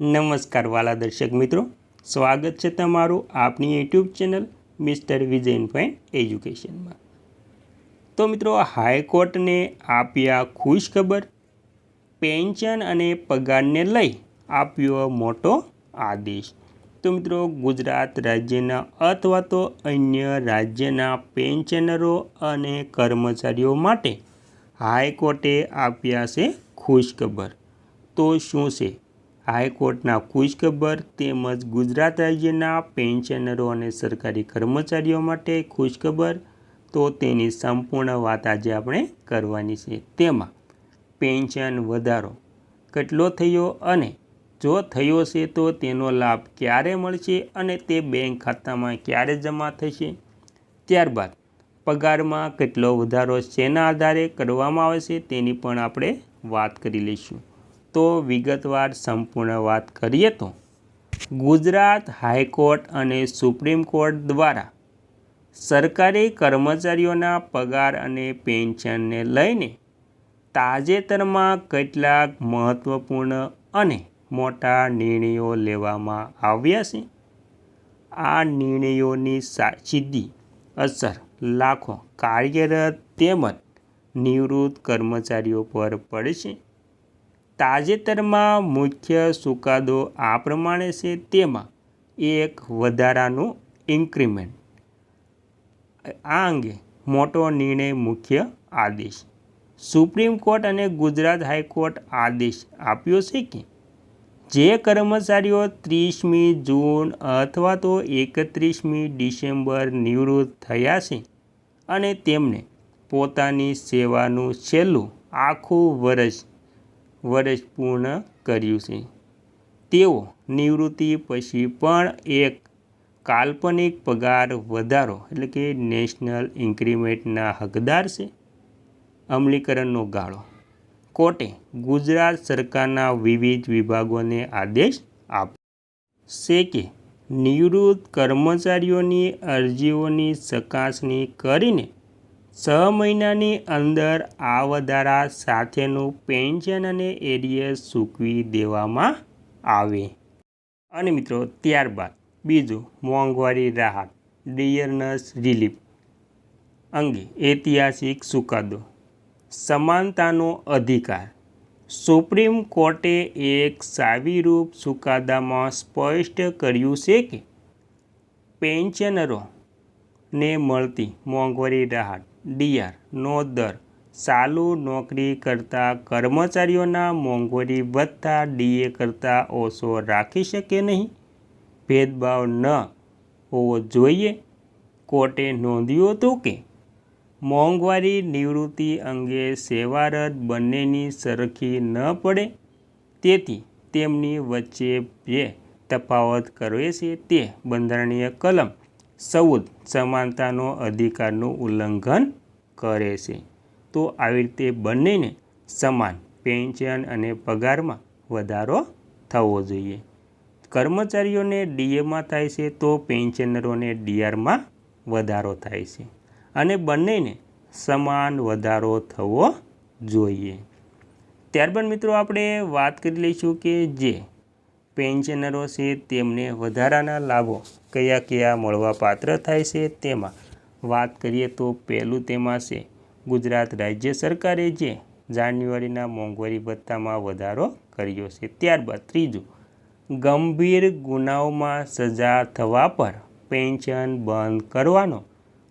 નમસ્કાર વાલા દર્શક મિત્રો, સ્વાગત છે તમારું આપણી YouTube channel mister Vijayan fine એજ્યુકેશનમાં। તો મિત્રો, હાઈકોર્ટને આપ્યા ખુશખબર, પેન્શન અને પગારને લઈ આપ્યો મોટો આદેશ। તો મિત્રો, ગુજરાત રાજ્યના અથવા તો અન્ય રાજ્યના પેન્શનરો અને કર્મચારીઓ માટે હાઈકોર્ટે આપ્યા છે ખુશખબર। તો શું છે હાઈકોર્ટના ખુશખબર તેમજ ગુજરાત રાજ્યના પેન્શનરો અને સરકારી કર્મચારીઓ માટે ખુશખબર? તો તેની સંપૂર્ણ વાત આજે આપણે કરવાની છે। તેમાં પેન્શન વધારો કેટલો થયો અને જો થયો છે તો તેનો લાભ ક્યારે મળશે અને તે બેંક ખાતામાં ક્યારે જમા થશે? ત્યારબાદ પગારમાં કેટલો વધારો શેના આધારે કરવામાં આવે છે તેની પણ આપણે વાત કરી લઈશું। તો વિગતવાર સંપૂર્ણ વાત કરીએ તો ગુજરાત હાઈકોર્ટ અને સુપ્રીમ કોર્ટ દ્વારા સરકારી કર્મચારીઓના પગાર અને પેન્શનને લઈને તાજેતરમાં કેટલાક મહત્વપૂર્ણ અને મોટા નિર્ણયો લેવામાં આવ્યા છે। આ નિર્ણયોની સીધી અસર લાખો કાર્યરત તેમજ નિવૃત્ત કર્મચારીઓ પર પડશે। તાજેતરમાં મુખ્ય ચુકાદો આ પ્રમાણે છે। તેમાં એક વધારાનું ઇન્ક્રીમેન્ટ, આ અંગે મોટો નિર્ણય, મુખ્ય આદેશ। સુપ્રીમ કોર્ટ અને ગુજરાત હાઈકોર્ટ આદેશ આપ્યો છે કે જે કર્મચારીઓ 30મી જૂન અથવા તો 31મી ડિસેમ્બર નિવૃત્ત થયા છે અને તેમને પોતાની સેવાનું છેલ્લું આખું વર્ષ પૂર્ણ કર્યું છે, તેઓ નિવૃત્તિ પછી પણ એક કાલ્પનિક પગાર વધારો એટલે કે નેશનલ ઇન્ક્રીમેન્ટના હકદાર છે। અમલીકરણનો ગાળો: કોર્ટે ગુજરાત સરકારના વિવિધ વિભાગોને આદેશ આપ્યો છે કે નિવૃત્ત કર્મચારીઓની અરજીઓની ચકાસણી કરીને 6 મહિનાની અંદર આ વધારા સાથેનું પેન્શન અને એરિયર્સ ચૂકવી દેવામાં આવે। અને મિત્રો, ત્યારબાદ બીજું, મોંઘવારી રાહત ડિયરનેસ રિલીફ અંગે ઐતિહાસિક ચુકાદો, સમાનતાનો અધિકાર। સુપ્રીમ કોર્ટે એક ચાવીરૂપ ચુકાદામાં સ્પષ્ટ કર્યું છે કે પેન્શનરોને મળતી મોંઘવારી રાહત ડીઆર નો દર ચાલુ નોકરી કરતા કર્મચારીઓના મોંઘવારી ભથ્થા ડીએ કરતાં ઓછો રાખી શકે નહીં, ભેદભાવ ન હોવો જોઈએ। કોર્ટે નોંધ્યું હતું કે મોંઘવારી નિવૃત્તિ અંગે સેવારત બંનેની સરખી ન પડે, તેથી તેમની વચ્ચે જે તફાવત કરે છે તે બંધારણીય કલમ 14 સમાનતાનો અધિકારનું ઉલ્લંઘન કરે છે। તો આવી રીતે બંનેને સમાન પેન્શન અને પગારમાં વધારો થવો જોઈએ। કર્મચારીઓને ડીએમાં થાય છે તો પેન્શનરોને ડીઆરમાં વધારો થાય છે અને બંનેને સમાન વધારો થવો જોઈએ। ત્યારબાદ મિત્રો, આપણે વાત કરી લઈશું કે જે પેન્શનરો છે તેમને વધારાના લાભો કયા કયા મળવા પાત્ર થાય છે। તેમાં વાત કરીએ તો પહેલું તેમાં છે ગુજરાત રાજ્ય સરકારે જે જાન્યુઆરીના મોંઘવારી ભથ્થામાં વધારો કર્યો છે। ત્યારબાદ ત્રીજું, ગંભીર ગુનાઓમાં સજા થવા પર પેન્શન બંધ કરવાનો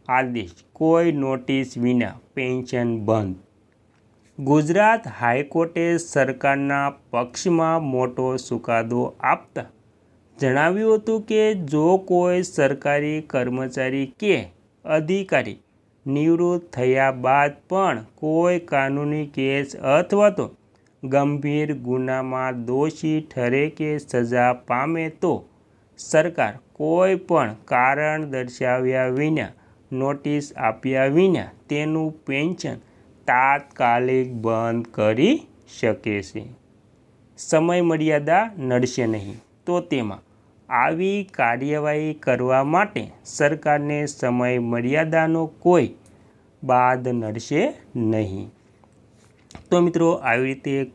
આદેશ, કોઈ નોટિસ વિના પેન્શન બંધ। ગુજરાત હાઈકોર્ટે સરકારના પક્ષમાં મોટો ચુકાદો આપતા જણાવ્યું હતું કે જો કોઈ સરકારી કર્મચારી કે અધિકારી નિવૃત્ત થયા બાદ પણ કોઈ કાનૂની કેસ અથવા તો ગંભીર ગુનામાં દોષી ઠરે કે સજા પામે તો સરકાર કોઈ પણ કારણ દર્શાવ્યા વિના, નોટિસ આપ્યા વિના તેનું પેન્શન તાત્કાલિક બંધ કરી શકે છે। સમય મર્યાદા નડશે નહીં। તો તેમાં આવી કાર્યવાહી કરવા માટે સરકારને સમય મર્યાદાનો કોઈ બાદ નડશે નહીં। તો મિત્રો, આવી રીતે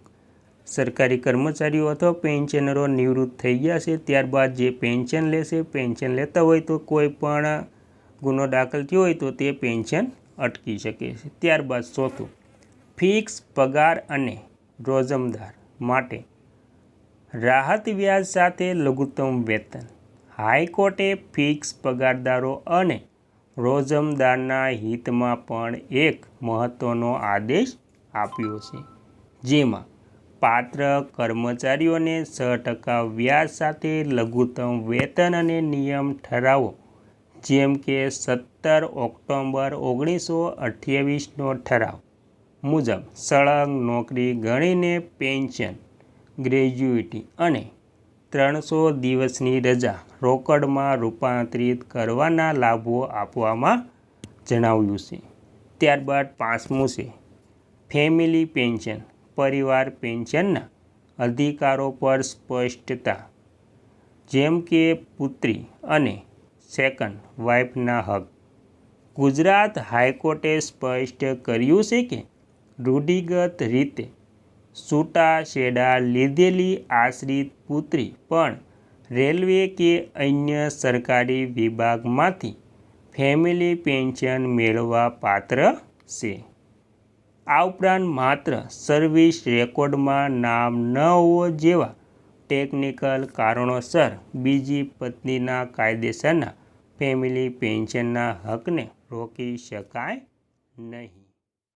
સરકારી કર્મચારીઓ અથવા પેન્શનરો નિવૃત્ત થઈ ગયા છે ત્યારબાદ જે પેન્શન લેશે, પેન્શન લેતા હોય તો કોઈ પણ ગુનો દાખલ થયો હોય તો તે પેન્શન અટકી શકે છે. ત્યારબાદ ચોથું, ફિક્સ પગાર અને રોજમદાર માટે રાહત વ્યાજ સાથે લઘુત્તમ વેતન. હાઈકોર્ટે ફિક્સ પગારદારો અને રોજમદારના હિતમાં પણ એક મહત્ત્વનો આદેશ આપ્યો છે, જેમાં પાત્ર કર્મચારીઓને 6% વ્યાજ સાથે લઘુત્તમ વેતન અને નિયમ ઠરાવો જેમ કે 17 ઓક્ટોબર 1928નો ઠરાવ મુજબ સળંગ નોકરી ગણીને પેન્શન, ગ્રેજ્યુઇટી અને 300 દિવસની રજા રોકડમાં રૂપાંતરિત કરવાના લાભો આપવામાં જણાવ્યું છે. ત્યારબાદ પાંચમું છે ફેમિલી પેન્શન. પરિવાર પેન્શનના અધિકારો પર સ્પષ્ટતા, જેમ કે પુત્રી અને સેકન્ડ વાઇફના હક. ગુજરાત હાઈકોર્ટે સ્પષ્ટ કર્યું છે કે રૂઢિગત રીતે છૂટાછેડા લીધેલી આશ્રિત પુત્રી પણ રેલવે કે અન્ય સરકારી વિભાગમાંથી ફેમિલી પેન્શન મેળવવા પાત્ર છે. આ ઉપરાંત માત્ર સર્વિસ રેકોર્ડમાં નામ ન હોવા જેવા ટેકનિકલ કારણોસર બીજી પત્નીના કાયદેસરના ફેમિલી પેન્શનના હકને રોકી શકાય નહીં.